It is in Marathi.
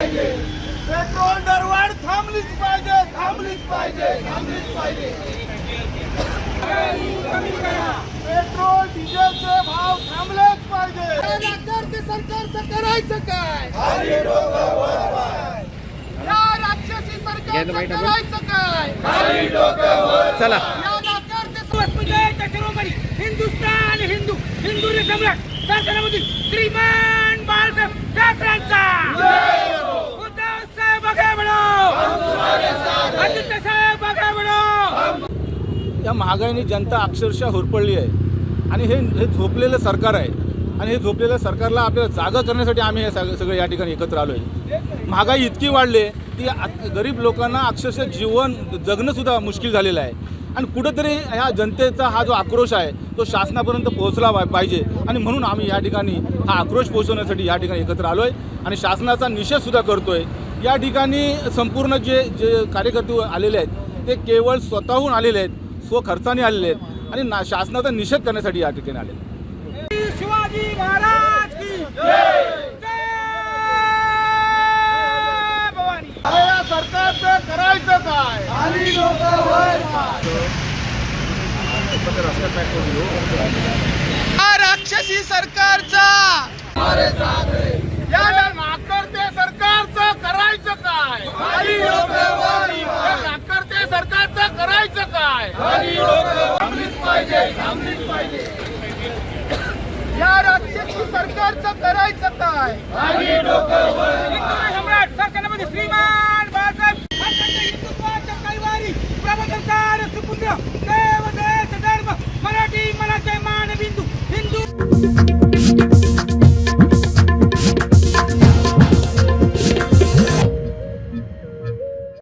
पेट्रोल दरवाढ थांबलीच पाहिजे, थांबलीच पाहिजे, थांबलीच पाहिजे. पेट्रोल डिझेलचे भाव थांबलेच पाहिजे. ते सरकारचं करायचं काय? या राक्षसी सरकारचं करायचं काय? चला हिंदुस्तान हिंदू सम्राट शासनामधील श्रीमान बाळासाहेब ठाकरेंचा उद्धव साहेब आगे बढ़ो, आदित्य साहेब आगे बढ़ो. या महागाईने जनता अक्षरशः होरपळली आहे आणि हे झोपलेलं सरकार आहे आणि हे झोपलेल्या सरकारला आपल्याला जागा करण्यासाठी आम्ही हे सगळे या ठिकाणी एकत्र आलो आहे. महागाई इतकी वाढली की गरीब लोकांना अक्षरशः जीवन जगणंसुद्धा मुश्किल झालेलं आहे आणि कुठंतरी ह्या जनतेचा हा जो आक्रोश आहे तो शासनापर्यंत पोहोचला पाहिजे आणि म्हणून आम्ही या ठिकाणी हा आक्रोश पोहोचवण्यासाठी या ठिकाणी एकत्र आलो आहे आणि शासनाचा निषेधसुद्धा करतो आहे. या ठिकाणी संपूर्ण जे कार्यकर्ते आलेले आहेत ते केवळ स्वतःहून आलेले आहेत, स्वखर्चाने आलेले आहेत आणि शासनाचा निषेध करण्यासाठी या ठिकाणी आले. शिवाजी महाराज की जय, जय भवानी. या सरकारचं करायचं काय? या राक्षसी सरकारचा, या नाकर्ते सरकारचं करायचं काय? या नाकर्ते सरकारचं करायचं काय? थांबलीच पाहिजे, थांबलीच पाहिजे. या राक्षसी सरकारचं करायचं काय?